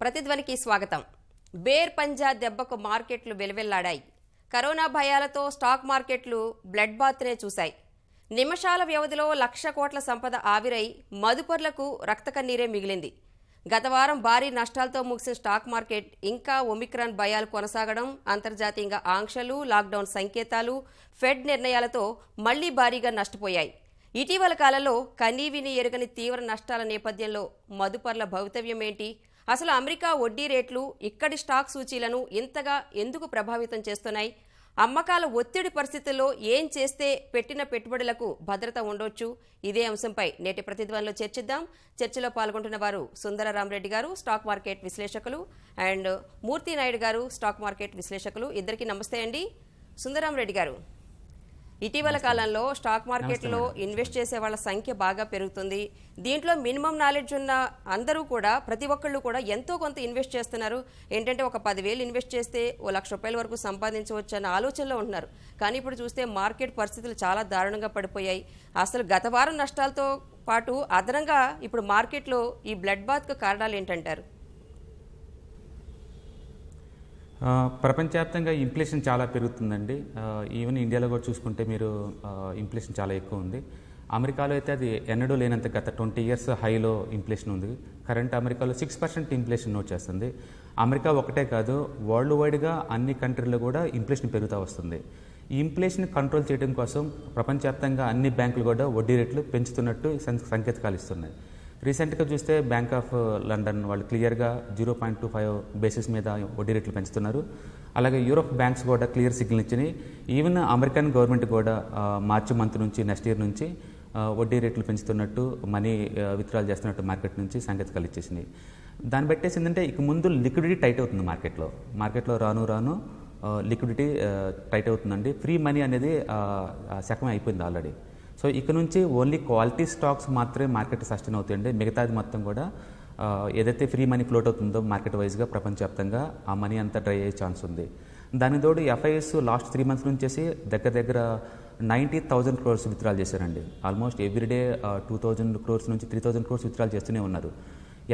ప్రతిధ్వనికి స్వాగతం. బేర్ పంజా దెబ్బకు మార్కెట్లు వెలువెల్లాడాయి. కరోనా భయాలతో స్టాక్ మార్కెట్లు బ్లడ్ బాత్నే చూశాయి. నిమిషాల వ్యవధిలో 1,00,000 కోట్ల సంపద ఆవిరై మదుపర్లకు రక్తకన్నీరే మిగిలింది. గత వారం భారీ నష్టాలతో ముగిసిన స్టాక్ మార్కెట్ ఇంకా ఒమిక్రాన్ భయాలు కొనసాగడం, అంతర్జాతీయంగా ఆంక్షలు, లాక్డౌన్ సంకేతాలు, ఫెడ్ నిర్ణయాలతో మళ్లీ భారీగా నష్టపోయాయి. ఇటీవల కాలంలో కనీవిని ఎరుగని తీవ్ర నష్టాల నేపథ్యంలో మదుపర్ల భవితవ్యం ఏంటి? అసలు అమెరికా వడ్డీ రేట్లు ఇక్కడి స్టాక్ సూచీలను ఇంతగా ఎందుకు ప్రభావితం చేస్తున్నాయి? అమ్మకాల ఒత్తిడి పరిస్థితుల్లో ఏం చేస్తే పెట్టిన పెట్టుబడులకు భద్రత ఉండొచ్చు? ఇదే అంశంపై నేటి ప్రతిధ్వనిలో చర్చిద్దాం. చర్చలో పాల్గొంటున్న వారు సుందరరామరెడ్డి గారు, స్టాక్ మార్కెట్ విశ్లేషకులు, అండ్ మూర్తి నాయుడు గారు, స్టాక్ మార్కెట్ విశ్లేషకులు. ఇద్దరికి నమస్తే అండి. సుందరరామరెడ్డి గారు, ఇటీవల కాలంలో స్టాక్ మార్కెట్లో ఇన్వెస్ట్ చేసే వాళ్ళ సంఖ్య బాగా పెరుగుతుంది. దీంట్లో మినిమం నాలెడ్జ్ ఉన్న అందరూ కూడా, ప్రతి ఒక్కళ్ళు కూడా ఎంతో కొంత ఇన్వెస్ట్ చేస్తున్నారు. ఏంటంటే ఒక 10,000 ఇన్వెస్ట్ చేస్తే ఓ ₹1,00,000 వరకు సంపాదించవచ్చు అన్న ఆలోచనలో ఉంటున్నారు. కానీ ఇప్పుడు చూస్తే మార్కెట్ పరిస్థితులు చాలా దారుణంగా పడిపోయాయి. అసలు గత వారం నష్టాలతో పాటు అదనంగా ఇప్పుడు మార్కెట్లో ఈ బ్లడ్ బాత్కు కారణాలు ఏంటంటారు? ప్రపంచవ్యాప్తంగా ఇన్ఫ్లేషన్ చాలా పెరుగుతుందండి. ఈవెన్ ఇండియాలో కూడా చూసుకుంటే మీరు ఇన్ఫ్లేషన్ చాలా ఎక్కువ ఉంది. అమెరికాలో అయితే అది ఎన్నడూ లేనంత గత 20 years హైలో ఇన్ఫ్లేషన్ ఉంది. కరెంట్ అమెరికాలో 6% ఇన్ఫ్లేషన్ నోట్ చేస్తుంది. అమెరికా ఒకటే కాదు, వరల్డ్ వైడ్గా అన్ని కంట్రీల్లో కూడా ఇన్ఫ్లేషన్ పెరుగుతూ వస్తుంది. ఈ ఇన్ఫ్లేషన్ కంట్రోల్ చేయడం కోసం ప్రపంచవ్యాప్తంగా అన్ని బ్యాంకులు కూడా వడ్డీ రేట్లు పెంచుతున్నట్టు సంకేతాలు ఇస్తున్నాయి. రీసెంట్గా చూస్తే బ్యాంక్ ఆఫ్ లండన్ వాళ్ళు క్లియర్గా 0.25 బేసిస్ మీద వడ్డీ రేట్లు పెంచుతున్నారు. అలాగే యూరోప్ బ్యాంక్స్ కూడా క్లియర్ సిగ్నల్ ఇచ్చినాయి. ఈవెన్ అమెరికన్ గవర్నమెంట్ కూడా మార్చి మంత్ నుంచి నెక్స్ట్ ఇయర్ నుంచి వడ్డీ రేట్లు పెంచుతున్నట్టు, మనీ విత్డ్రాల్ చేస్తున్నట్టు మార్కెట్ నుంచి సంకేతాలు ఇచ్చేసినాయి. దాన్ని బట్టేసి ఏంటంటే ఇక ముందు లిక్విడిటీ టైట్ అవుతుంది మార్కెట్లో రాను లిక్విడిటీ టైట్ అవుతుందండి. ఫ్రీ మనీ అనేది శకం అయిపోయింది ఆల్రెడీ. సో ఇక నుంచి ఓన్లీ క్వాలిటీ స్టాక్స్ మాత్రమే మార్కెట్ సస్టైన్ అవుతాయండి. మిగతాది మొత్తం కూడా ఏదైతే ఫ్రీ మనీ ఫ్లోట్ అవుతుందో మార్కెట్ వైజ్గా ప్రపంచవ్యాప్తంగా ఆ మనీ అంతా డ్రై అయ్యే ఛాన్స్ ఉంది. దాని తోడు ఎఫ్ఐఎస్ లాస్ట్ 3 months నుంచి దగ్గర 90,000 crores విత్డ్రాల్ చేశారండి. ఆల్మోస్ట్ ఎవ్రీడే 2,000 crores నుంచి 3,000 crores విత్డ్రాల్ చేస్తూనే ఉన్నారు.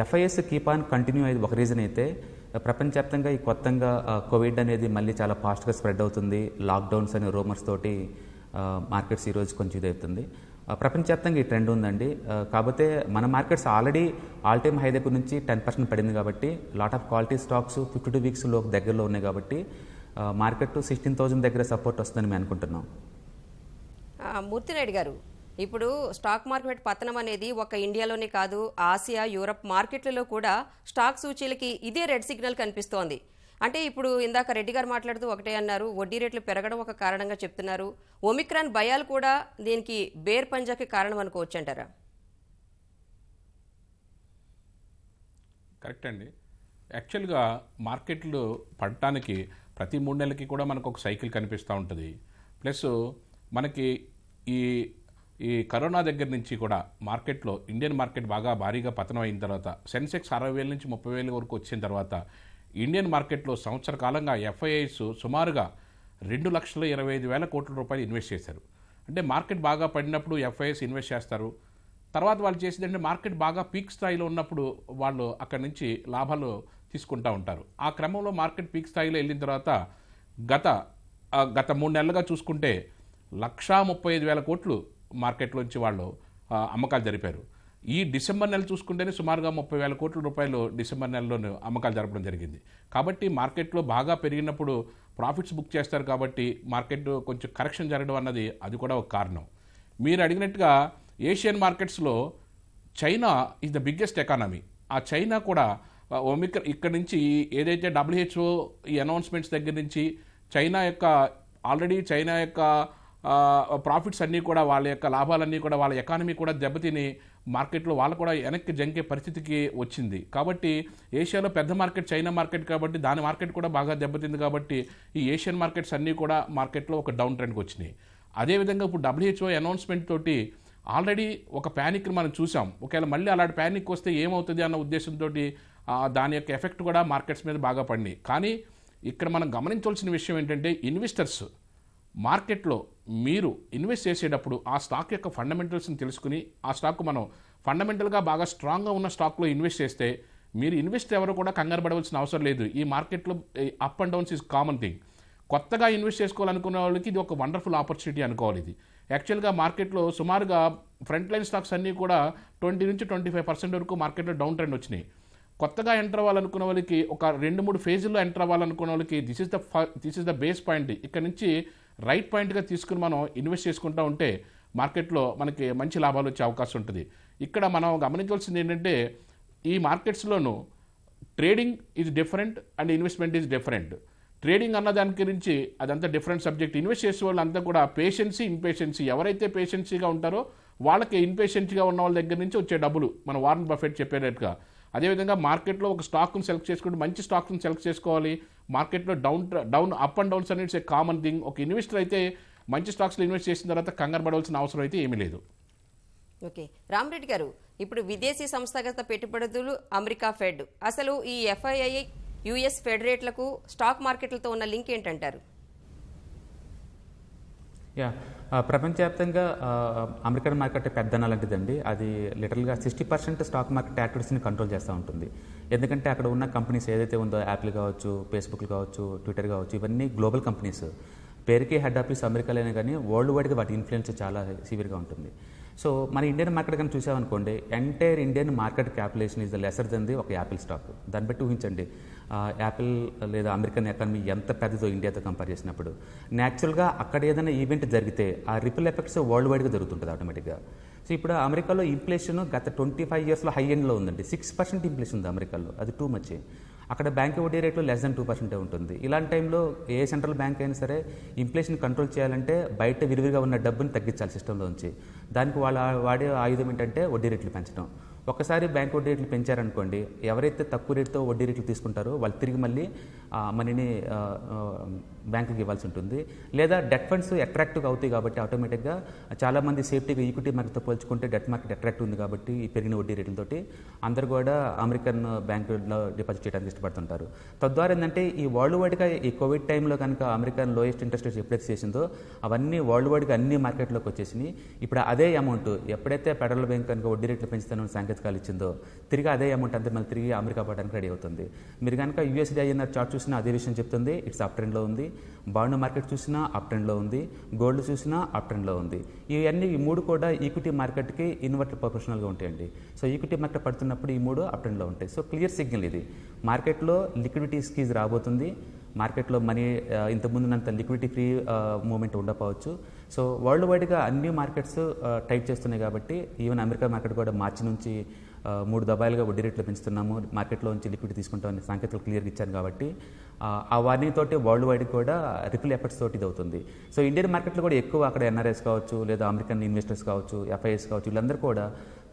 ఎఫ్ఐఎస్ కీప్ ఆన్ కంటిన్యూ అయ్యేది ఒక రీజన్ అయితే, ప్రపంచవ్యాప్తంగా ఈ కొత్తగా కోవిడ్ అనేది మళ్ళీ చాలా ఫాస్ట్గా స్ప్రెడ్ అవుతుంది. లాక్డౌన్స్ అనే రూమర్స్ తోటి మార్కెట్స్ ఈరోజు కొంచెం ఇదవుతుంది. ప్రపంచవ్యాప్తంగా ఈ ట్రెండ్ ఉందండి. కాకపోతే మన markets already all time high దగ్గర నుంచి 10% పడింది కాబట్టి, lot of quality stocks 52 weeks దగ్గరలో ఉన్నాయి కాబట్టి మార్కెట్ 16,000 దగ్గర సపోర్ట్ వస్తుందని మేము అనుకుంటున్నాం. మూర్తినాయుడు గారు, ఇప్పుడు స్టాక్ మార్కెట్ పతనం అనేది ఒక ఇండియాలోనే కాదు, ఆసియా, యూరప్ మార్కెట్లలో కూడా స్టాక్ సూచీలకి ఇదే రెడ్ సిగ్నల్ కనిపిస్తోంది. అంటే ఇప్పుడు ఇందాక రెడ్డి గారు మాట్లాడుతూ ఒకటే అన్నారు, వడ్డీ రేట్లు పెరగడం ఒక కారణంగా చెప్తున్నారు. ఒమిక్రాన్ భయాలు కూడా దీనికి బేర్ పంజాకి కారణం అనుకోవచ్చు అంటారా? కరెక్ట్ అండి. యాక్చువల్గా మార్కెట్లు పడటానికి ప్రతి 3 నెలలకి కూడా మనకు ఒక సైకిల్ కనిపిస్తూ ఉంటుంది. ప్లస్ మనకి ఈ కరోనా దగ్గర నుంచి కూడా మార్కెట్లో ఇండియన్ మార్కెట్ బాగా భారీగా పతనం అయిన తర్వాత, సెన్సెక్స్ 60,000 నుంచి 30,000 వరకు వచ్చిన తర్వాత ఇండియన్ మార్కెట్లో సంవత్సర కాలంగా ఎఫ్ఐఐస్ సుమారుగా 2,25,000 కోట్ల రూపాయలు ఇన్వెస్ట్ చేశారు. అంటే మార్కెట్ బాగా పడినప్పుడు ఎఫ్ఐఐస్ ఇన్వెస్ట్ చేస్తారు. తర్వాత వాళ్ళు చేసేదంటే మార్కెట్ బాగా పీక్ స్థాయిలో ఉన్నప్పుడు వాళ్ళు అక్కడి నుంచి లాభాలు తీసుకుంటూ ఉంటారు. ఆ క్రమంలో మార్కెట్ పీక్ స్థాయిలో వెళ్ళిన తర్వాత గత 3 నెలలుగా చూసుకుంటే 1,35,000 కోట్లు మార్కెట్లోంచి వాళ్ళు అమ్మకాలు జరిపారు. ఈ డిసెంబర్ నెల చూసుకుంటేనే సుమారుగా 30,000 కోట్ల రూపాయలు డిసెంబర్ నెలలోనే అమ్మకాలు జరపడం జరిగింది. కాబట్టి మార్కెట్లో బాగా పెరిగినప్పుడు ప్రాఫిట్స్ బుక్ చేస్తారు కాబట్టి మార్కెట్ కొంచెం కరెక్షన్ జరగడం అన్నది అది కూడా ఒక కారణం. మీరు అడిగినట్టుగా ఏషియన్ మార్కెట్స్లో China is the biggest economy. ఆ చైనా కూడా ఇక్కడ నుంచి ఏదైతే WHO ఈ అనౌన్స్మెంట్స్ దగ్గర నుంచి చైనా యొక్క ప్రాఫిట్స్ అన్నీ కూడా, వాళ్ళ యొక్క లాభాలన్నీ కూడా, వాళ్ళ ఎకానమీ కూడా దెబ్బతిని మార్కెట్లో వాళ్ళు కూడా వెనక్కి జంకే పరిస్థితికి వచ్చింది. కాబట్టి ఏషియాలో పెద్ద మార్కెట్ చైనా మార్కెట్ కాబట్టి దాని మార్కెట్ కూడా బాగా దెబ్బతింది. కాబట్టి ఈ ఏషియన్ మార్కెట్స్ అన్నీ కూడా మార్కెట్లో ఒక డౌన్ ట్రెండ్కి వచ్చినాయి. అదేవిధంగా ఇప్పుడు WHO అనౌన్స్మెంట్ తోటి ఆల్రెడీ ఒక ప్యానిక్ని మనం చూసాం. ఒకవేళ మళ్ళీ అలాంటి ప్యానిక్ వస్తే ఏమవుతుంది అన్న ఉద్దేశంతో దాని యొక్క ఎఫెక్ట్ కూడా మార్కెట్స్ మీద బాగా పడినాయి. కానీ ఇక్కడ మనం గమనించవలసిన విషయం ఏంటంటే, ఇన్వెస్టర్స్ మార్కెట్లో మీరు ఇన్వెస్ట్ చేసేటప్పుడు ఆ స్టాక్ యొక్క ఫండమెంటల్స్ని తెలుసుకుని, ఆ స్టాక్ మనం ఫండమెంటల్గా బాగా స్ట్రాంగ్గా ఉన్న స్టాక్లో ఇన్వెస్ట్ చేస్తే మీరు ఇన్వెస్టర్ ఎవరు కూడా కంగారు పడవలసిన అవసరం లేదు. ఈ మార్కెట్లో up and downs is common thing. కొత్తగా ఇన్వెస్ట్ చేసుకోవాలనుకునే వాళ్ళకి ఇది ఒక వండర్ఫుల్ ఆపర్చునిటీ అనుకోవాలి. ఇది యాక్చువల్గా మార్కెట్లో సుమారుగా ఫ్రంట్ లైన్ స్టాక్స్ అన్నీ కూడా 20 నుంచి 25% వరకు మార్కెట్లో డౌన్ ట్రెండ్ వచ్చినాయి. కొత్తగా ఎంటర్ అవ్వాలనుకున్న వాళ్ళకి ఒక 2-3 ఫేజుల్లో ఎంటర్ అవ్వాలనుకున్న వాళ్ళకి this is the base point. ఇక్కడ నుంచి రైట్ పాయింట్గా తీసుకుని మనం ఇన్వెస్ట్ చేసుకుంటూ ఉంటే మార్కెట్లో మనకి మంచి లాభాలు వచ్చే అవకాశం ఉంటుంది. ఇక్కడ మనం గమనించవలసింది ఏంటంటే ఈ మార్కెట్స్లోనూ trading is different and investment is different. Trading అన్న దాని గురించి అదంతా డిఫరెంట్ సబ్జెక్ట్. ఇన్వెస్ట్ చేసే వాళ్ళంతా కూడా పేషెన్సీ, ఇంపేషెన్సీ. ఎవరైతే పేషెన్సీగా ఉంటారో వాళ్ళకి ఇంపేషెన్సీగా ఉన్న వాళ్ళ దగ్గర నుంచి వచ్చే డబ్బులు మన వారన్ బఫెట్ చెప్పేటట్టుగా. అదేవిధంగా మార్కెట్లో ఒక స్టాక్ను సెలెక్ట్ చేసుకుంటే మంచి స్టాక్ను సెలెక్ట్ చేసుకోవాలి. మార్కెట్లో డౌన్ అప్ అండ్ డౌన్స్ అనేది ఏ కామన్ థింగ్. ఒక ఇన్వెస్టర్ అయితే మంచి స్టాక్స్లో ఇన్వెస్ట్ చేసిన తర్వాత కంగారు పడవలసిన అవసరం అయితే ఏమీ లేదు. ఓకే, రామరెడ్డి గారు, ఇప్పుడు విదేశీ సంస్థాగత పెట్టుబడులు, అమెరికా ఫెడ్, అసలు ఈ ఎఫ్ఐఐ యుఎస్ ఫెడ్ రేట్లకు స్టాక్ మార్కెట్లతో ఉన్న లింక్ ఏంటంటారు? ప్రపంచవ్యాప్తంగా అమెరికన్ మార్కెట్ పెద్దన లాంటిదండి. అది లిటరల్గా 60% స్టాక్ మార్కెట్ యాక్టివిటీస్ని కంట్రోల్ చేస్తూ ఉంటుంది. ఎందుకంటే అక్కడ ఉన్న కంపెనీస్ ఏదైతే ఉందో, యాపిల్ కావచ్చు, ఫేస్బుక్ కావచ్చు, ట్విట్టర్ కావచ్చు, ఇవన్నీ గ్లోబల్ కంపెనీస్. పేరుకి హెడ్ ఆఫీస్ అమెరికాలోనే, కానీ వరల్డ్ వైడ్గా వాటి ఇన్ఫ్లుయెన్స్ చాలా సివియర్గా ఉంటుంది. సో మన ఇండియన్ మార్కెట్ కానీ చూసామనుకోండి, entire Indian market capitalization is the lesser than the ఒక యాపిల్ స్టాక్. దాన్ని బట్టి ఊహించండి యాపిల్ లేదా అమెరికన్ ఎకానమీ ఎంత పెద్దదో ఇండియాతో కంపేర్ చేసినప్పుడు. న్యాచురల్గా అక్కడ ఏదైనా ఈవెంట్ జరిగితే ఆ రిపుల్ ఎఫెక్ట్స్ వరల్డ్ వైడ్గా జరుగుతుంటుంది ఆటోమేటిక్గా. సో ఇప్పుడు అమెరికాలో ఇన్ఫ్లేషన్ గత 25 ఇయర్స్లో హై ఎండ్లో ఉందండి. 6% ఇన్ఫ్లేషన్ ఉంది అమెరికాలో. అది టూ మచ్. అక్కడ బ్యాంక్ వడ్డీ రేట్లు లెస్ దెన్ 2% ఉంటుంది. ఇలాంటి టైంలో ఏ సెంట్రల్ బ్యాంక్ అయినా సరే ఇన్ఫ్లేషన్ కంట్రోల్ చేయాలంటే బయట విరివిగా ఉన్న డబ్బుని తగ్గించాలి సిస్టంలో ఉంచి. దానికి వాడే ఆయుధం ఏంటంటే వడ్డీ రేట్లు పెంచడం. ఒక్కసారి బ్యాంక్ వడ్డీ రేట్లు పెంచారనుకోండి, ఎవరైతే తక్కువ రేటుతో వడ్డీ రేట్లు తీసుకుంటారో వాళ్ళు తిరిగి మళ్ళీ మనీని బ్యాంకుకి ఇవ్వాల్సి ఉంటుంది. లేదా డెట్ ఫండ్స్ అట్రాక్టివ్గా అవుతాయి కాబట్టి ఆటోమేటిక్గా చాలామంది సేఫ్టీగా ఈక్విటీ మార్కెట్తో పోల్చుకుంటే డెట్ మార్కెట్ అట్రాక్టివ్ ఉంది కాబట్టి ఈ పెరిగిన వడ్డీ రేట్లతోటి అందరూ కూడా అమెరికన్ బ్యాంకులో డిపాజిట్ చేయడానికి ఇష్టపడుతుంటారు. తద్వారా ఏంటంటే ఈ వరల్డ్ వైడ్గా ఈ కోవిడ్ టైంలో కనుక అమెరికన్ లోయెస్ట్ ఇంట్రెస్ట్ రేట్స్ ఎప్పుడైతే చేసిందో అవన్నీ వరల్డ్ వైడ్గా అన్ని మార్కెట్లోకి వచ్చేసినాయి. ఇప్పుడు అదే అమౌంట్ ఎప్పుడైతే ఫెడరల్ బ్యాంక్ కనుక వడ్డీ రేట్లు పెంచుతానని సంకేతాలు ఇచ్చిందో తిరిగి అదే అమౌంట్ అంతా మళ్ళీ తిరిగి అమెరికా పోవడానికి రెడీ అవుతుంది. మీరు కనుక యూఎస్డీ ఐఎన్ఆర్ చార్ట్ చూసినా అదే విషయం చెప్తుంది. ఇట్స్ అప్ ట్రెండ్లో ఉంది. బాండ్ మార్కెట్ చూసినా అప్ ట్రెండ్లో ఉంది. గోల్డ్ చూసినా అప్ ట్రెండ్లో ఉంది. ఇవన్నీ ఈ మూడు కూడా ఈక్విటీ మార్కెట్కి ఇన్వర్టర్ ప్రొపోర్షనల్గా ఉంటాయండి. సో ఈక్విటీ మార్కెట్ పడుతున్నప్పుడు ఈ మూడు అప్ ట్రెండ్లో ఉంటాయి. సో క్లియర్ సిగ్నల్ ఇది. మార్కెట్లో లిక్విడిటీ స్క్వీజ్ రాబోతుంది. మార్కెట్లో మనీ ఇంతకుముందున్నంత లిక్విడిటీ ఫ్రీ మూవ్మెంట్ ఉండకపోవచ్చు. సో వరల్డ్ వైడ్గా అన్ని మార్కెట్స్ టైట్ చేస్తున్నాయి కాబట్టి ఈవెన్ అమెరికా మార్కెట్ కూడా మార్చి నుంచి 3 దబాయిలుగా వడ్డీ రేట్లు పెంచుతున్నాము, మార్కెట్లో నుంచి లిక్విడిటీ తీసుకుంటామని సంకేతాలు క్లియర్గా ఇచ్చారు కాబట్టి ఆ వార్నింగ్ తోటి వరల్డ్ వైడ్ కూడా రిపుల్ ఎఫెక్ట్స్ తోటి ఇది అవుతుంది. సో ఇండియన్ మార్కెట్లో కూడా ఎక్కువ అక్కడ ఎన్ఆర్ఐస్ కావచ్చు, లేదా అమెరికన్ ఇన్వెస్టర్స్ కావచ్చు, ఎఫ్ఐఎస్ కావచ్చు, వీళ్ళందరూ కూడా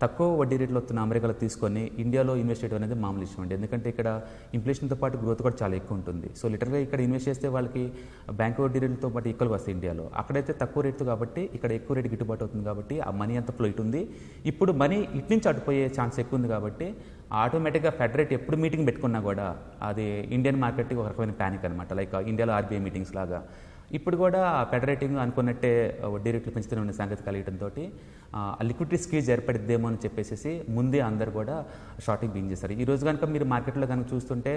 తక్కువ వడ్డీ రేట్లు వస్తున్న అమెరికాలో తీసుకొని ఇండియాలో ఇన్వెస్ట్ చేయడం అనేది మామూలు విషయం అండి. ఎందుకంటే ఇక్కడ ఇన్ఫ్లేషన్తో పాటు గ్రోత్ కూడా చాలా ఎక్కువ ఉంటుంది. సో లిటరల్గా ఇక్కడ ఇన్వెస్ట్ చేస్తే వాళ్ళకి బ్యాంక్ వడ్డీ రేట్లతో పాటు ఈక్వల్గా వస్తాయి ఇండియాలో. అక్కడైతే తక్కువ రేటు కాబట్టి ఇక్కడ ఎక్కువ రేటు గిట్టుబాటు అవుతుంది కాబట్టి ఆ మనీ అంత ఫ్లో ఇటు ఉంది. ఇప్పుడు మనీ ఇటు నుంచి అటుపోయే ఛాన్స్ ఎక్కువ ఉంది కాబట్టి ఆటోమేటిక్గా ఫెడ్ రేట్ ఎప్పుడు మీటింగ్ పెట్టుకున్నా కూడా అది ఇండియన్ మార్కెట్కి ఒక రకమైన ప్యానిక్ అనమాట. లైక్ ఇండియాలో ఆర్బీఐ మీటింగ్స్ లాగా ఇప్పుడు కూడా ఫెడ్ రేటింగ్ అనుకున్నట్టే వడ్డీ రేట్లు పెంచుతూనే ఉన్న సంగతి కలిగడంతో లిక్విడిటీ స్క్వీజ్ ఏర్పడిద్దేమో అని చెప్పేసి ముందే అందరు కూడా షార్టింగ్ బింగ్ చేస్తారు. ఈ రోజు కనుక మీరు మార్కెట్లో కనుక చూస్తుంటే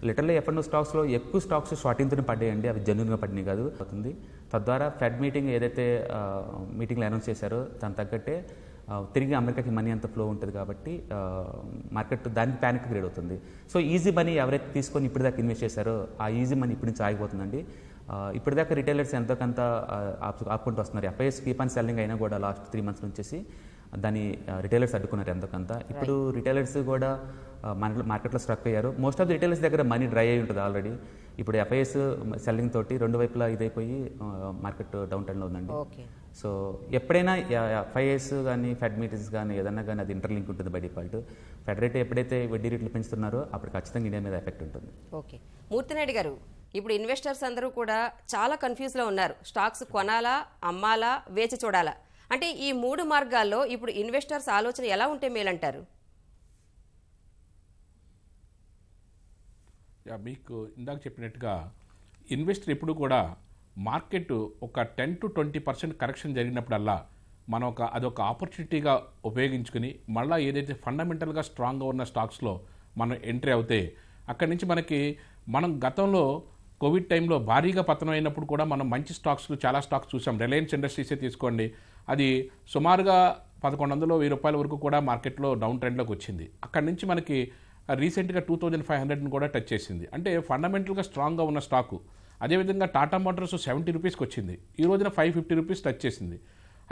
లిటరల్లీ ఎఫ్ఎండో స్టాక్స్లో ఎక్కువ స్టాక్స్ షార్టింగ్తోనే పడ్డాయండి. అవి జెన్యూన్గా పడినాయి కాదు అవుతుంది. తద్వారా ఫెడ్ మీటింగ్ ఏదైతే మీటింగ్లో అనౌన్స్ చేశారో దాని తగ్గట్టే తిరిగి అమెరికాకి మనీ అంత ఫ్లో ఉంటుంది కాబట్టి మార్కెట్ దానికి ప్యానిక్ క్రియేట్ అవుతుంది. సో ఈజీ మనీ ఎవరైతే తీసుకొని ఇప్పటిదాకా ఇన్వెస్ట్ చేశారో ఆ ఈజీ మనీ ఇప్పటి నుంచి ఆగిపోతుందండి. ఇప్పటిదాకా రిటైలర్స్ ఎంతో కొంత ఆపుకుంటూ వస్తున్నారు. ఎఫ్ఐఎస్ కీప్ ఆన్ సెల్లింగ్ అయినా కూడా లాస్ట్ 3 months నుంచేసి దాన్ని రిటైలర్స్ అడ్డుకున్నారు ఎంతో కొంత. ఇప్పుడు రిటైలర్స్ కూడా మార్కెట్లో స్ట్రక్ అయ్యారు. మోస్ట్ ఆఫ్ ది రిటైలర్స్ దగ్గర మనీ డ్రై అయి ఉంటుంది ఆల్రెడీ. ఇప్పుడు ఎఫ్ఐఎస్ సెల్లింగ్ తోటి రెండు వైపులా ఇదైపోయి మార్కెట్ డౌన్ ట్రెండ్లో ఉందండి. సో ఎప్పుడైనా ఎఫ్ఐఎస్ కానీ ఫెడ్ మీటింగ్స్ కానీ ఏదన్నా కానీ అది ఇంటర్లింక్ ఉంటుంది బై డిఫాల్ట్. ఫెడ్ రేట్ ఎప్పుడైతే వడ్డీ రేట్లు పెంచుతున్నారో అప్పుడు ఖచ్చితంగా ఇండియా మీద ఎఫెక్ట్ ఉంటుంది. ఓకే, మూర్తినాయుడు గారు, ఇప్పుడు ఇన్వెస్టర్స్ అందరూ కూడా చాలా కన్ఫ్యూజ్లో ఉన్నారు. స్టాక్స్ కొనాలా, అమ్మాలా, వేచి చూడాలా? అంటే ఈ 3 మార్గాల్లో ఇప్పుడు ఇన్వెస్టర్స్ ఆలోచన ఎలా ఉంటే మేలంటారు? మీకు ఇందాక చెప్పినట్టుగా ఇన్వెస్టర్ ఎప్పుడు కూడా మార్కెట్ ఒక 10 to 20% కరెక్షన్ జరిగినప్పుడల్లా మనం అదొక ఆపర్చునిటీగా ఉపయోగించుకుని మళ్ళీ ఏదైతే ఫండమెంటల్గా స్ట్రాంగ్గా ఉన్న స్టాక్స్లో మనం ఎంట్రీ అవుతే అక్కడి నుంచి మనం గతంలో కోవిడ్ టైంలో భారీగా పతనం అయినప్పుడు కూడా మనం మంచి స్టాక్స్ చాలా స్టాక్స్ చూసాం. రిలయన్స్ ఇండస్ట్రీసే తీసుకోండి, అది సుమారుగా 1100-1000 రూపాయల వరకు కూడా మార్కెట్లో డౌన్ ట్రెండ్లోకి వచ్చింది. అక్కడి నుంచి మనకి రీసెంట్గా 2500 కూడా టచ్ చేసింది. అంటే ఫండమెంటల్గా స్ట్రాంగ్గా ఉన్న స్టాకు. అదేవిధంగా టాటా మోటార్స్ 70 రూపీస్కి వచ్చింది, ఈ రోజున 550 రూపీస్ టచ్ చేసింది.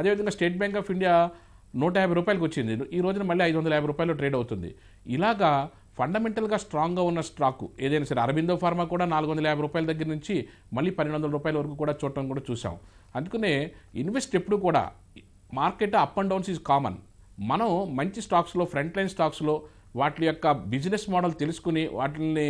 అదేవిధంగా స్టేట్ బ్యాంక్ ఆఫ్ ఇండియా 150 రూపాయలకి వచ్చింది, ఈ రోజున మళ్ళీ 550 రూపాయలు ట్రేడ్ అవుతుంది. ఇలాగా ఫండమెంటల్గా స్ట్రాంగ్గా ఉన్న స్టాకు ఏదైనా సరే, అరబిందో ఫార్మా కూడా 450 రూపాయల దగ్గర నుంచి మళ్ళీ 1200 రూపాయల వరకు కూడా చూడటం కూడా చూసాం. అందుకనే ఇన్వెస్ట్ ఎప్పుడు కూడా market up and downs is common. మనం మంచి స్టాక్స్లో, ఫ్రంట్ లైన్ స్టాక్స్లో వాటి యొక్క బిజినెస్ మోడల్ తెలుసుకుని వాటిని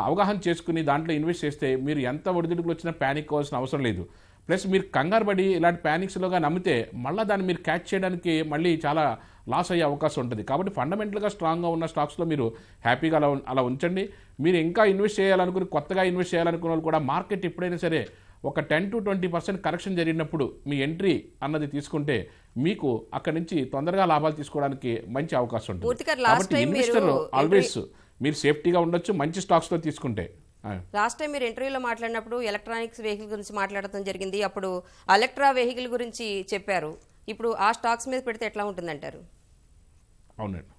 అవగాహన చేసుకుని దాంట్లో ఇన్వెస్ట్ చేస్తే మీరు ఎంత ఒడిదుడుకులు వచ్చినా ప్యానిక్ అవ్వాల్సిన అవసరం లేదు. ప్లస్ మీరు కంగారు పడి ఇలాంటి ప్యానిక్స్లోగా నమ్మితే మళ్ళీ దాన్ని మీరు క్యాచ్ చేయడానికి మళ్ళీ చాలా లాస్ అయ్యే అవకాశం ఉంటుంది. కాబట్టి ఫండమెంటల్గా స్ట్రాంగ్గా ఉన్న స్టాక్స్లో మీరు హ్యాపీగా అలా ఉంచండి. మీరు ఇంకా ఇన్వెస్ట్ చేయాలనుకుని, కొత్తగా ఇన్వెస్ట్ చేయాలనుకున్న వాళ్ళు కూడా మార్కెట్ ఎప్పుడైనా సరే ఒక 10-20% కరెక్షన్ జరిగినప్పుడు మీ ఎంట్రీ అన్నది తీసుకుంటే మీకు అక్కడి నుంచి తొందరగా లాభాలు తీసుకోవడానికి మంచి అవకాశం ఉంటుంది. కాబట్టి ఇన్వెస్టర్ ఆల్వేస్ మీరు సేఫ్టీగా ఉండొచ్చు మంచి స్టాక్స్లో తీసుకుంటే. లాస్ట్ టైం మీరు ఇంటర్వ్యూలో మాట్లాడినప్పుడు ఎలక్ట్రానిక్స్ వెహికల్ గురించి మాట్లాడటం జరిగింది. అప్పుడు ఎలక్ట్రా వెహికల్ గురించి చెప్పారు. ఇప్పుడు ఆ స్టాక్స్ మీద పెడితే ఎట్లా ఉంటుందంటారు? అవునండి,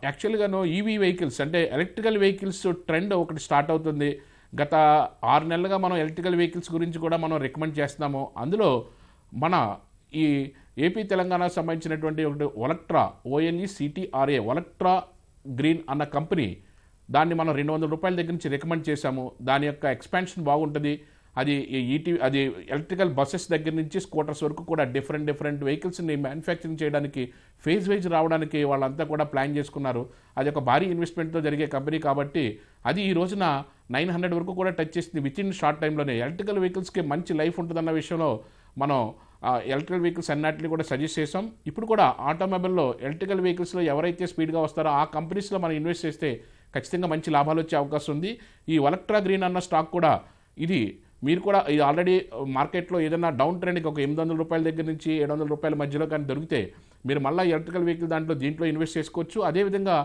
యాక్చువల్గాను ఈవీ వెహికల్స్ అంటే ఎలక్ట్రికల్ వెహికల్స్ ట్రెండ్ ఒకటి స్టార్ట్ అవుతుంది. గత 6 నెలలుగా మనం ఎలక్ట్రికల్ వెహికల్స్ గురించి కూడా మనం రికమెండ్ చేస్తున్నాము. అందులో మన ఈ ఏపీ తెలంగాణకు సంబంధించినటువంటి ఒకటి ఒలక్ట్రా, OLECTRA, ఒలక్ట్రా గ్రీన్ అన్న కంపెనీ, దాన్ని మనం 200 రూపాయల దగ్గర నుంచి రికమెండ్ చేశాము. దాని యొక్క ఎక్స్పాన్షన్ బాగుంటుంది. అది ఎలక్ట్రికల్ బస్సెస్ దగ్గర నుంచి స్కూటర్స్ వరకు కూడా డిఫరెంట్ వెహికల్స్ని మ్యానుఫ్యాక్చరింగ్ చేయడానికి ఫేజ్ వైజ్ రావడానికి వాళ్ళంతా కూడా ప్లాన్ చేసుకున్నారు. అది ఒక భారీ ఇన్వెస్ట్మెంట్తో జరిగే కంపెనీ కాబట్టి అది ఈ రోజున 900 వరకు కూడా టచ్ చేసింది విత్ ఇన్ షార్ట్ టైంలోనే. ఎలక్ట్రికల్ వెహికల్స్కి మంచి లైఫ్ ఉంటుందన్న విషయంలో మనం ఎలక్ట్రికల్ వెహికల్స్ అన్నిటిని కూడా సజెస్ట్ చేసాం. ఇప్పుడు కూడా ఆటోమొబైల్లో ఎలక్ట్రికల్ వెహికల్స్లో ఎవరైతే స్పీడ్గా వస్తారో ఆ కంపెనీస్లో మనం ఇన్వెస్ట్ చేస్తే ఖచ్చితంగా మంచి లాభాలు వచ్చే అవకాశం ఉంది. ఈ ఒలక్ట్రా గ్రీన్ అన్న స్టాక్ కూడా మీరు కూడా ఇది ఆల్రెడీ మార్కెట్లో ఏదైనా డౌన్ ట్రెండ్కి ఒక 800 రూపాయల దగ్గర నుంచి 700 రూపాయల మధ్యలో కానీ దొరికితే మీరు మళ్ళీ ఎలక్ట్రికల్ వెహికల్ దీంట్లో ఇన్వెస్ట్ చేసుకోవచ్చు. అదేవిధంగా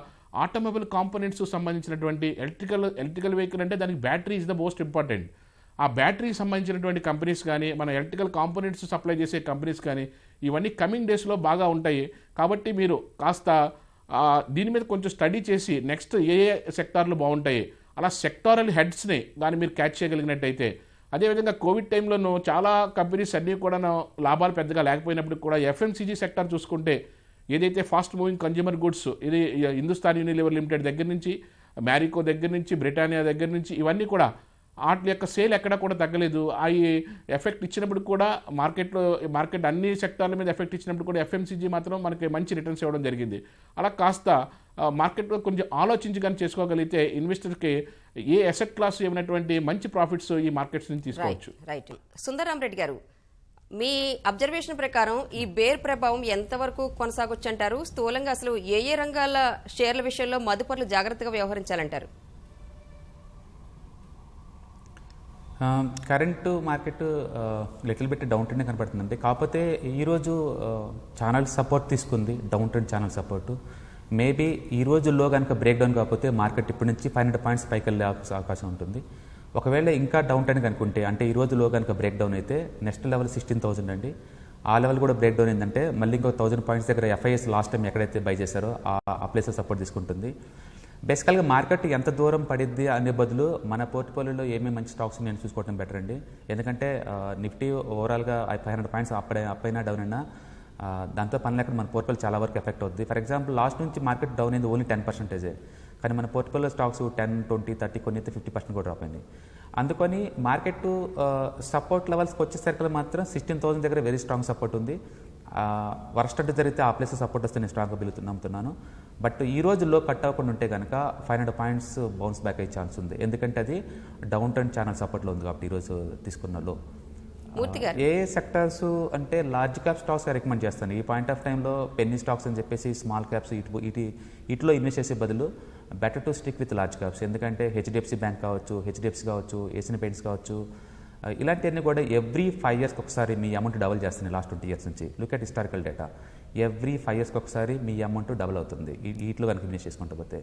ఆటోమొబైల్ కాంపోనెంట్స్ సంబంధించినటువంటి ఎలక్ట్రికల్ వెహికల్ అంటే దానికి battery is the most important. ఆ బ్యాటరీకి సంబంధించినటువంటి కంపెనీస్ కానీ, మన ఎలక్ట్రికల్ కాంపోనెంట్స్ సప్లై చేసే కంపెనీస్ కానీ ఇవన్నీ కమింగ్ డేస్లో బాగా ఉంటాయి. కాబట్టి మీరు కాస్త దీని మీద కొంచెం స్టడీ చేసి నెక్స్ట్ ఏ సెక్టార్లు బాగుంటాయి అలా సెక్టారల్ హెడ్స్ని దాన్ని మీరు క్యాచ్ చేయగలిగినట్టయితే, అదేవిధంగా కోవిడ్ టైంలోనూ చాలా కంపెనీస్ అన్నీ కూడా లాభాలు పెద్దగా లేకపోయినప్పుడు కూడా FMCG సెక్టార్ చూసుకుంటే ఏదైతే ఫాస్ట్ మూవింగ్ కన్జ్యూమర్ గుడ్స్, ఇది హిందుస్థాన్ యూనిలివర్ లిమిటెడ్ దగ్గర నుంచి, మ్యారికో దగ్గర నుంచి, బ్రిటానియా దగ్గర నుంచి ఇవన్నీ కూడా వాటి యొక్క సేల్ ఎక్కడ కూడా తగ్గలేదు. అవి ఎఫెక్ట్ ఇచ్చినప్పుడు కూడా మార్కెట్ అన్ని సెక్టార్ల మీద ఎఫెక్ట్ ఇచ్చినప్పుడు కూడా FMCG మాత్రం మనకి మంచి రిటర్న్స్ ఇవ్వడం జరిగింది. అలా కాస్త మార్కెట్లో కొంచెం ఆలోచించి కానీ చేసుకోగలిగితే ఇన్వెస్టర్కి ఏ అసెట్ క్లాస్ ఏమైనటువంటి మంచి ప్రాఫిట్స్ ఈ మార్కెట్స్ నుంచి తీసుకోవచ్చు. రైట్. సుందరరామ్ రెడ్డి గారు, మీ అబ్జర్వేషన్ ప్రకారం ఈ బేర్ ప్రభావం ఎంతవరకు కొనసాగొచ్చు అంటారు? స్థూలంగా అసలు ఏ రంగాల షేర్ల విషయంలో మదుపర్లు జాగ్రత్తగా వ్యవహరించాలంటారు? Current market little bit down trend కనపడుతుందండి. కాకపోతే ఈరోజు ఛానల్ సపోర్ట్ తీసుకుంది, down trend channel support. Maybe ఈ రోజుల్లో కనుక బ్రేక్ డౌన్ కాకపోతే మార్కెట్ ఇప్పటి నుంచి 500 పాయింట్స్ పైకి వెళ్ళే అవకాశం ఉంటుంది. ఒకవేళ ఇంకా డౌన్ ట్రెండ్ కనుకుంటే, అంటే ఈ రోజులో కనుక బ్రేక్ డౌన్ అయితే నెక్స్ట్ లెవెల్ 16,000 అండి. ఆ లెవెల్ కూడా బ్రేక్ డౌన్ ఏంటంటే మళ్ళీ ఇంకో 1000 పాయింట్స్ దగ్గర FIS లాస్ట్ టైం ఎక్కడైతే బై చేశారో ఆ ప్లేసెస్ సపోర్ట్ తీసుకుంటుంది. బేసికల్గా మార్కెట్ ఎంత దూరం పడిద్ది అనే బదులు మన పోర్ట్ఫోలియోలో ఏమేమి మంచి స్టాక్స్ నేను చూసుకోవడం బెటర్ అండి. ఎందుకంటే నిఫ్టీ ఓవరాల్గా 500 పాయింట్స్ అప్ అయినా డౌన్ అయినా దాంతో పని లేకుండా మన పోర్ట్ఫోలియో చాలా వరకు ఎఫెక్ట్ అవుతుంది. ఫర్ ఎగ్జాంపుల్ లాస్ట్ నుంచి మార్కెట్ డౌన్ అయింది ఓన్లీ 10%, కానీ మన పోర్ట్ఫోలియో స్టాక్స్ 10, 20, 30 కొన్ని అయితే 50% కూడా డ్రాప్ అయింది. అందుకని మార్కెట్ సపోర్ట్ లెవెల్స్కి వచ్చేసరికి మాత్రం 16,000 దగ్గర వెరీ స్ట్రాంగ్ సపోర్ట్ ఉంది. వర్స్ట్ అంటే జరిగితే ఆ ప్లేసెస్ సపోర్ట్ వస్తే నేను స్ట్రాంగ్గా నమ్ముతున్నాను. బట్ ఈ రోజుల్లో కట్ అవ్వకుండా ఉంటే కనుక 500 పాయింట్స్ బౌన్స్ బ్యాక్ అయ్యే ఛాన్స్ ఉంది. ఎందుకంటే అది డౌన్ ట్రెండ్ ఛానల్ సపోర్ట్లో ఉంది కాబట్టి ఈరోజు తీసుకున్నలో. ఏ సెక్టర్స్ అంటే లార్జ్ క్యాప్ స్టాక్స్ రికమెండ్ చేస్తాను. ఈ పాయింట్ ఆఫ్ టైంలో పెన్నీ స్టాక్స్ అని చెప్పేసి స్మాల్ క్యాప్స్ ఇట్లో ఇన్వెస్ట్ చేసే బదులు better to stick with large caps. ఎందుకంటే HDFC బ్యాంక్ కావచ్చు, HDFC కావచ్చు, ఏషియన్ పెయింట్స్ కావచ్చు, ఇలాంటివన్నీ కూడా ఎవ్రీ 5 years ఒకసారి మీ అమౌంట్ డబుల్ చేస్తున్నాయి లాస్ట్ 20 years నుంచి. Look at historical data. Every 5 yearsకి ఒకసారి మీ అమౌంట్ డబుల్ అవుతుంది వీటిలో కనుక ఇన్వెస్ట్ చేసుకుంటూ పోతే.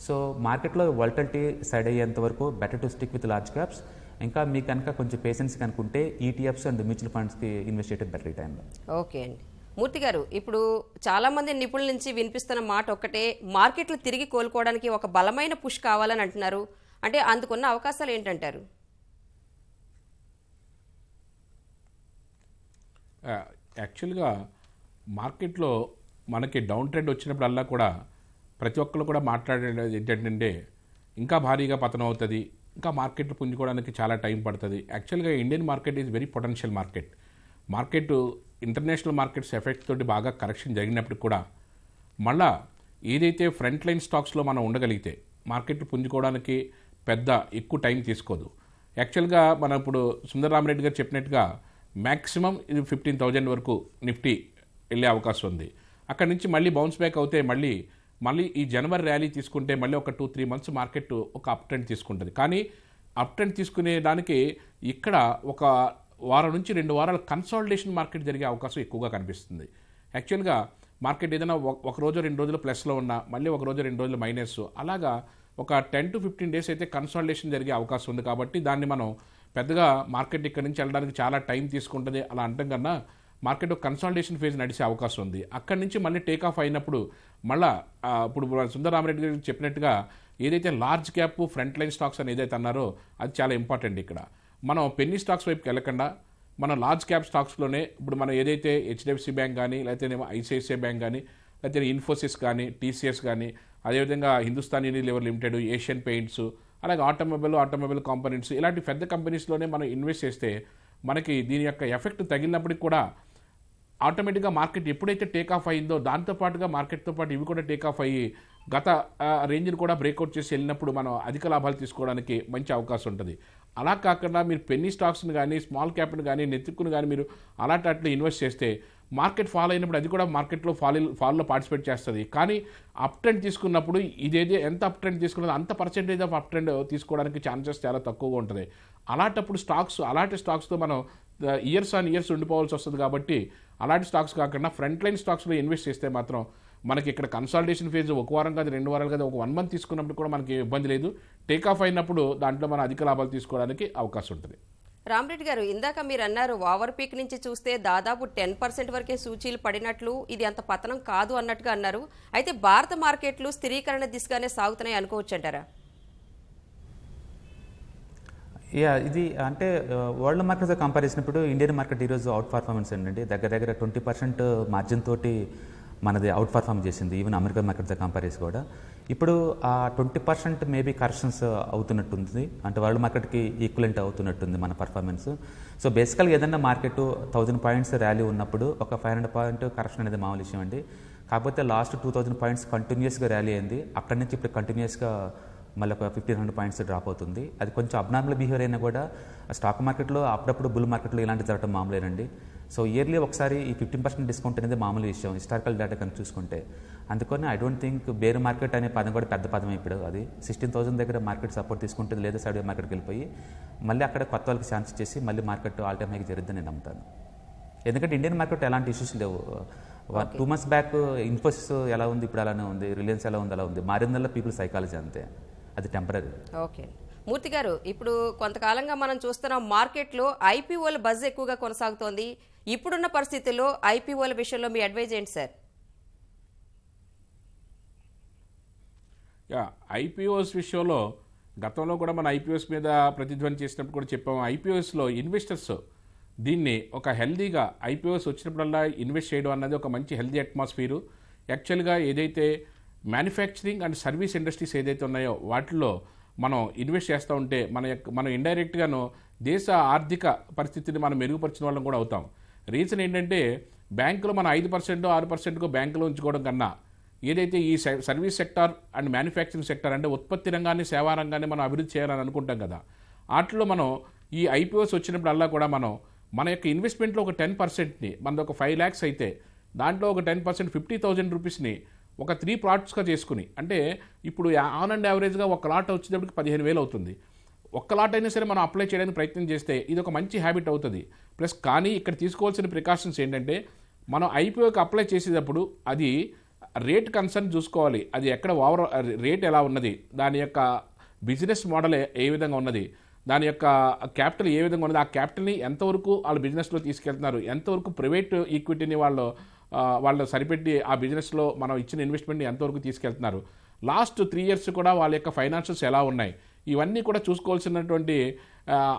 సో మార్కెట్లో వాలటిలిటీ సైడ్ అయ్యేంత వరకు better to stick with large caps. ఇంకా మీకు కనుక కొంచెం పేషెన్స్ కనుకుంటే ఈటీఎఫ్స్ అండ్ మ్యూచువల్ ఫండ్స్కి ఇన్వెస్ట్ చేయడం బెటర్ ఈ టైంలో. ఓకే అండి. మూర్తి గారు, ఇప్పుడు చాలామంది నిపుణుల నుంచి వినిపిస్తున్న మాట ఒక్కటే, మార్కెట్లు తిరిగి కోలుకోవడానికి ఒక బలమైన పుష్ కావాలని అంటున్నారు. అంటే అందుకున్న అవకాశాలు ఏంటంటారు? యాక్చువల్గా మార్కెట్లో మనకి డౌన్ ట్రెండ్ వచ్చినప్పుడల్లా కూడా ప్రతి ఒక్కరు కూడా మాట్లాడేది ఏంటంటే ఇంకా భారీగా పతనం అవుతుంది, ఇంకా మార్కెట్లు పుంజుకోవడానికి చాలా టైం పడుతుంది. యాక్చువల్గా Indian market is very potential market international markets effect తోటి బాగా కరెక్షన్ జరిగినప్పటికి కూడా మళ్ళా ఏదైతే ఫ్రంట్ లైన్ స్టాక్స్లో మనం ఉండగలిగితే మార్కెట్లు పుంజుకోవడానికి పెద్ద ఎక్కువ టైం తీసుకోదు. యాక్చువల్గా మనం ఇప్పుడు సుందరరామరెడ్డి గారు చెప్పినట్టుగా మ్యాక్సిమం ఇది 15,000 వరకు నిఫ్టీ వెళ్ళే అవకాశం ఉంది. అక్కడి నుంచి మళ్ళీ బౌన్స్ బ్యాక్ అవుతే మళ్ళీ ఈ జనవరి ర్యాలీ తీసుకుంటే మళ్ళీ ఒక 2-3 months మార్కెట్ ఒక అప్ ట్రెండ్ తీసుకుంటుంది. కానీ అప్ ట్రెండ్ తీసుకునే దానికి ఇక్కడ ఒక వారం నుంచి 2 వారాల కన్సాలిడేషన్ మార్కెట్ జరిగే అవకాశం ఎక్కువగా కనిపిస్తుంది. యాక్చువల్గా మార్కెట్ ఏదైనా ఒక రోజు 2 రోజులు ప్లస్లో ఉన్నా మళ్ళీ ఒక రోజు 2 రోజులు మైనస్, అలాగా ఒక 10 to 15 days అయితే కన్సాలిడేషన్ జరిగే అవకాశం ఉంది. కాబట్టి దాన్ని మనం పెద్దగా మార్కెట్ ఇక్కడ నుంచి వెళ్ళడానికి చాలా టైం తీసుకుంటుంది అలా అంటాం కన్నా మార్కెట్ ఒక కన్సాలిడేషన్ ఫేజ్ నడిచే అవకాశం ఉంది. అక్కడి నుంచి మళ్ళీ టేక్ ఆఫ్ అయినప్పుడు మళ్ళీ ఇప్పుడు సుందరరామరెడ్డి గారు చెప్పినట్టుగా ఏదైతే large cap front line stocks అని ఏదైతే అన్నారో అది చాలా ఇంపార్టెంట్. ఇక్కడ మనం పెన్నీ స్టాక్స్ వైపుకి వెళ్ళకుండా మన లార్జ్ క్యాప్ స్టాక్స్లోనే ఇప్పుడు మనం ఏదైతే హెచ్డిఎఫ్సి బ్యాంక్ కానీ లేకపోతే ఐసిఐసిఐ బ్యాంక్ కానీ లేకపోతే ఇన్ఫోసిస్ కానీ టీసీఎస్ కానీ అదేవిధంగా Hindustan Unilever limited, Asian paints, అలాగే ఆటోమొబైల్ కాంపోనెంట్స్ ఇలాంటి పెద్ద కంపెనీస్లోనే మనం ఇన్వెస్ట్ చేస్తే మనకి దీని యొక్క ఎఫెక్ట్ తగిలినప్పటికి కూడా ఆటోమేటిక్గా మార్కెట్ ఎప్పుడైతే టేక్ ఆఫ్ అయిందో దాంతోపాటుగా మార్కెట్తో పాటు ఇవి కూడా టేక్ ఆఫ్ అయ్యి గత రేంజ్ని కూడా బ్రేక్అవుట్ చేసి వెళ్ళినప్పుడు మనం అధిక లాభాలు తీసుకోవడానికి మంచి అవకాశం ఉంటుంది. అలా కాకుండా మీరు పెన్నీ స్టాక్స్ని కానీ స్మాల్ క్యాప్ని కానీ నెత్తుక్కుని కానీ మీరు అలాంటి ఇన్వెస్ట్ చేస్తే మార్కెట్ ఫాల్ అయినప్పుడు అది కూడా మార్కెట్లో ఫాల్లో పార్టిసిపేట్ చేస్తుంది. కానీ అప్ ట్రెండ్ తీసుకున్నప్పుడు ఇదేదో ఎంత అప్ ట్రెండ్ తీసుకున్నదో అంత పర్సెంటేజ్ ఆఫ్ అప్ ట్రెండ్ తీసుకోవడానికి ఛాన్సెస్ చాలా తక్కువగా ఉంటుంది. అలాంటప్పుడు అలాంటి స్టాక్స్తో మనం ఇయర్స్ ఆన్ ఇయర్స్ ఉండిపోవాల్సి వస్తుంది. కాబట్టి అలాంటి స్టాక్స్ కాకుండా ఫ్రంట్ లైన్ స్టాక్స్లో ఇన్వెస్ట్ చేస్తే మాత్రం మనకి ఇక్కడ కన్సాలిడేషన్ ఫేజ్ ఒక వారం కాదు 2 వారాలు కాదు ఒక 1 month తీసుకున్నప్పుడు కూడా మనకి ఇబ్బంది లేదు. టేక్ ఆఫ్ అయినప్పుడు దాంట్లో మనం అధిక లాభాలు తీసుకోవడానికి అవకాశం ఉంటుంది. రామరెడ్డి గారు, ఇందాక మీరు అన్నారు ఓవర్ పీక్ నుంచి చూస్తే దాదాపు 10% వరకే సూచీలు పడినట్లు, ఇది అంత పతనం కాదు అన్నట్టుగా అన్నారు. అయితే భారత మార్కెట్లు స్థిరీకరణ దిశగానే సాగుతున్నాయి అనుకోవచ్చు అంటారా? ఇది అంటే వరల్డ్ మార్కెట్తో కంపేర్ చేసినప్పుడు ఇండియన్ మార్కెట్ ఈరోజు అవుట్ పర్ఫార్మెన్స్ ఏంటంటే దగ్గర 20% మార్జిన్ తోటి మనది అవుట్ పర్ఫార్మ్ చేసింది ఈవెన్ అమెరికన్ మార్కెట్తో కంపేర్ చేసి కూడా. ఇప్పుడు ఆ 20% మేబీ కరెక్షన్స్ అవుతున్నట్టుంది, అంటే వరల్డ్ మార్కెట్కి ఈక్వలెంట్ అవుతున్నట్టుంది మన పర్ఫార్మెన్స్. సో బేసికల్గా ఏదన్నా మార్కెట్ 1000 points ర్యాలీ ఉన్నప్పుడు ఒక 500 point కరెక్షన్ అనేది మామూలు విషయం అండి. కాకపోతే లాస్ట్ 2000 points కంటిన్యూస్గా ర్యాలీ అయింది. అక్కడి నుంచి ఇప్పుడు కంటిన్యూస్గా మళ్ళీ ఒక 1500 points డ్రాప్ అవుతుంది. అది కొంచెం అబ్నార్మల్ బిహేవియర్ అయినా కూడా స్టాక్ మార్కెట్లో అప్పుడప్పుడు బుల్ మార్కెట్లో ఇలాంటి జరగడం మామూలేనండి. సో ఇయర్లీ ఒకసారి ఈ 15% డిస్కౌంట్ అనేది మామూలు విషయం హిస్టారికల్ డేటా కనుక చూసుకుంటే. అందుకని I don't think bear market అనే పదం కూడా పెద్ద పదం. ఇప్పుడు అది 16,000 దగ్గర మార్కెట్ సపోర్ట్ తీసుకుంటుంది, లేదా సైడ్ మార్కెట్కి వెళ్ళిపోయి మళ్ళీ అక్కడ కొత్త వాళ్ళకి ఛాన్స్ ఇచ్చేసి మళ్ళీ మార్కెట్ ఆల్ టైమ్ హైకి జరుగుతుందని నేను నమ్ముతాను. ఎందుకంటే ఇండియన్ మార్కెట్ ఎలాంటి ఇష్యూస్ లేవు. 2 months బ్యాక్ ఇన్ఫోసిస్ ఎలా ఉంది ఇప్పుడు అలానే ఉంది, రిలయన్స్ ఎలా ఉంది అలా ఉంది. మారిందల్లా పీపుల్ సైకాలజీ అంతే, అది టెంపరీ. ఓకే మూర్తి గారు, ఇప్పుడు కొంతకాలంగా మనం చూస్తున్నాం మార్కెట్లో ఐపీఓల బజ్ ఎక్కువగా కొనసాగుతోంది. ఇప్పుడున్న పరిస్థితుల్లో ఐపీఓల విషయంలో మీ అడ్వైజ్ ఏంటి సార్? ఐపీఓస్ విషయంలో గతంలో కూడా మన ఐపీఓస్ మీద ప్రతిధ్వని చేసినప్పుడు కూడా చెప్పాము. ఐపీఓస్లో ఇన్వెస్టర్స్ దీన్ని ఒక హెల్దీగా ఐపీఓస్ వచ్చినప్పుడల్లా ఇన్వెస్ట్ చేయడం అన్నది ఒక మంచి హెల్దీ అట్మాస్ఫియరు. యాక్చువల్గా ఏదైతే మ్యానుఫ్యాక్చరింగ్ అండ్ సర్వీస్ ఇండస్ట్రీస్ ఏదైతే ఉన్నాయో వాటిలో మనం ఇన్వెస్ట్ చేస్తూ ఉంటే మనం ఇండైరెక్ట్గాను దేశ ఆర్థిక పరిస్థితిని మనం మెరుగుపరిచిన వాళ్ళం కూడా అవుతాం. రీజన్ ఏంటంటే బ్యాంకులో మనం 5% 6% బ్యాంకులో ఉంచుకోవడం కన్నా ఏదైతే ఈ service sector and manufacturing sector అంటే ఉత్పత్తి రంగాన్ని సేవా రంగాన్ని మనం అభివృద్ధి చేయాలని అనుకుంటాం కదా, వాటిలో మనం ఈ ఐపీఓస్ వచ్చినప్పుడల్లా కూడా మన యొక్క ఇన్వెస్ట్మెంట్లో ఒక 10%ని మనది ఒక 5 lakhs అయితే దాంట్లో ఒక 10% 50,000 రూపీస్ని ఒక 3 plotsగా చేసుకుని, అంటే ఇప్పుడు ఆన్ అండ్ యావరేజ్గా ఒక లాట్ వచ్చేటప్పటికి 15,000 అవుతుంది. ఒక్క లాట్ అయినా సరే మనం అప్లై చేయడానికి ప్రయత్నం చేస్తే ఇది ఒక మంచి హ్యాబిట్ అవుతుంది. ప్లస్ కానీ ఇక్కడ తీసుకోవాల్సిన ప్రికాషన్స్ ఏంటంటే మనం ఐపీఓకి అప్లై చేసేటప్పుడు అది రేట్ కన్సర్న్ చూసుకోవాలి. అది ఎక్కడ ఓవర్ రేట్ ఎలా ఉన్నది, దాని యొక్క బిజినెస్ మోడల్ ఏ విధంగా ఉన్నది, దాని యొక్క క్యాపిటల్ ఏ విధంగా ఉన్నది, ఆ క్యాపిటల్ని ఎంతవరకు వాళ్ళు బిజినెస్లో తీసుకెళ్తున్నారు, ఎంతవరకు ప్రైవేట్ ఈక్విటీని వాళ్ళు సరిపెట్టి ఆ బిజినెస్లో మనం ఇచ్చిన ఇన్వెస్ట్మెంట్ని ఎంతవరకు తీసుకెళ్తున్నారు, లాస్ట్ 3 years కూడా వాళ్ళ యొక్క ఫైనాన్షియల్స్ ఎలా ఉన్నాయి, ఇవన్నీ కూడా చూసుకోవాల్సినటువంటి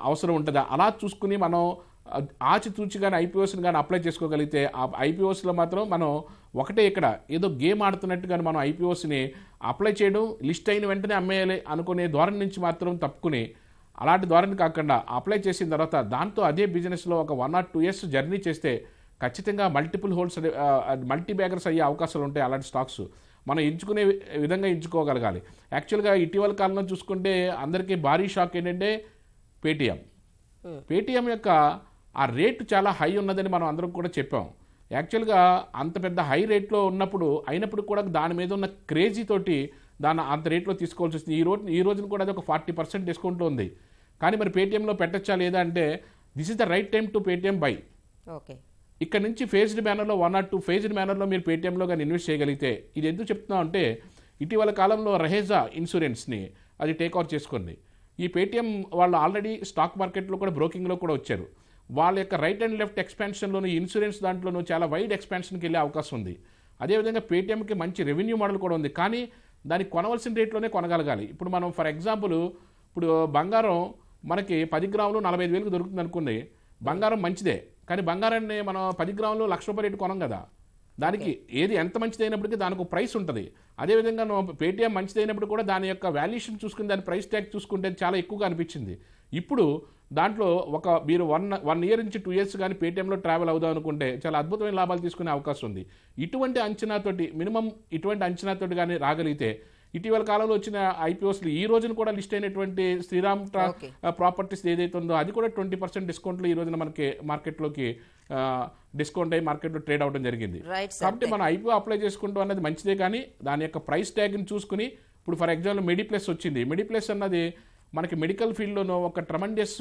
అవసరం ఉంటుంది. అలా చూసుకుని మనం ఆచితూచి కానీ ఐపీఓస్ని కానీ అప్లై చేసుకోగలిగితే ఆ ఐపీఓస్లో మాత్రం మనం ఒకటే ఇక్కడ ఏదో గేమ్ ఆడుతున్నట్టుగానే మనం ఐపీఓస్ని అప్లై చేయడం, లిస్ట్ అయిన వెంటనే అమ్మేయాలి అనుకునే ధోరణి నుంచి మాత్రం తప్పుకుని అలాంటి ధోరణి కాకుండా అప్లై చేసిన తర్వాత దాంతో అదే బిజినెస్లో ఒక 1 or 2 years జర్నీ చేస్తే ఖచ్చితంగా మల్టిపుల్ హోల్డ్స్ మల్టీ బ్యాగర్స్ అయ్యే అవకాశాలు ఉంటాయి. అలాంటి స్టాక్స్ మనం ఎంచుకునే విధంగా ఎంచుకోగలగాలి. యాక్చువల్గా ఇటీవల కాలంలో చూసుకుంటే అందరికీ భారీ షాక్ ఏంటంటే పేటీఎం యొక్క ఆ రేటు చాలా హై ఉన్నదని మనం అందరం కూడా చెప్పాం. యాక్చువల్గా అంత పెద్ద హై రేట్లో అయినప్పుడు కూడా దాని మీద ఉన్న క్రేజీ తోటి దాన్ని అంత రేట్లో తీసుకోవాల్సి వస్తుంది. ఈ రోజున కూడా అది ఒక 40% డిస్కౌంట్లో ఉంది. కానీ మరి పేటీఎంలో పెట్టచ్చా లేదా అంటే this is the right time to Paytm by. Okay, ఇక్కడ నుంచి ఫేజ్డ్ మేనర్లో 1 or 2 ఫేజ్డ్ మేనర్లో మీరు పేటీఎంలో కానీ ఇన్వెస్ట్ చేయగలిగితే, ఇది ఎందుకు చెప్తున్నాం అంటే ఇటీవల కాలంలో రహేజా ఇన్సూరెన్స్ని అది టేక్ఓవర్ చేసుకుంది. ఈ పేటీఎం వాళ్ళు ఆల్రెడీ స్టాక్ మార్కెట్లో కూడా బ్రోకింగ్లో కూడా వచ్చారు. వాళ్ళ యొక్క రైట్ అండ్ లెఫ్ట్ ఎక్స్పాన్షన్లోను ఇన్సూరెన్స్ దాంట్లోనూ చాలా వైడ్ ఎక్స్పాన్షన్కి వెళ్ళే అవకాశం ఉంది. అదేవిధంగా పేటీఎంకి మంచి రెవెన్యూ మోడల్ కూడా ఉంది. కానీ దానికి కొనవలసిన రేట్లోనే కొనగలగాలి. ఇప్పుడు మనం ఫర్ ఎగ్జాంపుల్ ఇప్పుడు బంగారం మనకి 10 గ్రాములు 45,000కి దొరుకుతుంది అనుకోండి, బంగారం మంచిదే. కానీ బంగారాన్ని మనం 10 గ్రాములు ₹1,00,000 రేటు కొనం కదా. దానికి ఏది ఎంత మంచిదైనప్పటికీ దానికి ఒక ప్రైస్ ఉంటుంది. అదేవిధంగా నువ్వు పేటీఎం మంచిదైనప్పుడు కూడా దాని యొక్క వాల్యుయేషన్ చూసుకుని దాని ప్రైస్ ట్యాగ్ చూసుకుంటే చాలా ఎక్కువగా అనిపించింది. ఇప్పుడు దాంట్లో మీరు 1 year నుంచి 2 years కానీ పేటీఎంలో ట్రావెల్ అవుదాం అనుకుంటే చాలా అద్భుతమైన లాభాలు తీసుకునే అవకాశం ఉంది. ఇటువంటి అంచనాతోటి కానీ రాగలిగితే ఇటీవల కాలంలో వచ్చిన ఐపీఓస్లు ఈ రోజున కూడా లిస్ట్ అయినటువంటి శ్రీరామ్ ప్రాపర్టీస్ ఏదైతే ఉందో అది కూడా 20% డిస్కౌంట్లు ఈ రోజున మనకి మార్కెట్లోకి డిస్కౌంట్ అయ్యి మార్కెట్లో ట్రేడ్ అవడం జరిగింది. కాబట్టి మనం ఐపీఓ అప్లై చేసుకుంటాం అన్నది మంచిదే. కానీ దాని యొక్క ప్రైస్ ట్యాగ్ని చూసుకుని ఇప్పుడు ఫర్ ఎగ్జాంపుల్ మెడిప్లస్ వచ్చింది. మెడిప్లస్ అన్నది మనకి మెడికల్ ఫీల్డ్లోనూ ఒక ట్రమండియస్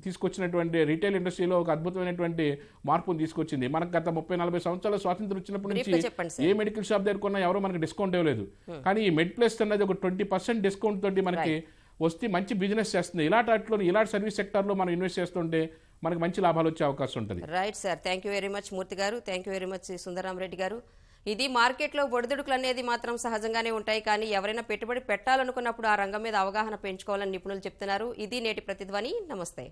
తీసుకొచ్చినటువంటి రీటైల్ ఇండస్ట్రీలో ఒక అద్భుతమైనటువంటి మార్పును తీసుకొచ్చింది. మనకు గత 30-40 సంవత్సరాల స్వాతంత్రం వచ్చినప్పటి నుంచి ఏ మెడికల్ షాప్ దగ్గర కొన్నా ఎవరో మనకి డిస్కౌంట్ ఇవ్వలేదు. కానీ ఈ మెడిప్లస్ అన్నది ఒక 20% డిస్కౌంట్ తోటి మనకి వస్తే మంచి బిజినెస్ చేస్తుంది. ఇలాంటి సర్వీస్ సెక్టార్లో మనం ఇన్వెస్ట్ చేస్తుంటే మనకి మంచి లాభాలు వచ్చే అవకాశం ఉంటుంది. Right sir, thank you very much Murthy garu, thank you very much Sundararamareddy garu. ఇది మార్కెట్లో ఒడిదుడుకులు అనేది మాత్రం సహజంగానే ఉంటాయి. కానీ ఎవరైనా పెట్టుబడి పెట్టాలనుకున్నప్పుడు ఆ రంగం మీద అవగాహన పెంచుకోవాలని నిపుణులు చెప్తున్నారు. ఇది నేటి ప్రతిధ్వని. నమస్తే.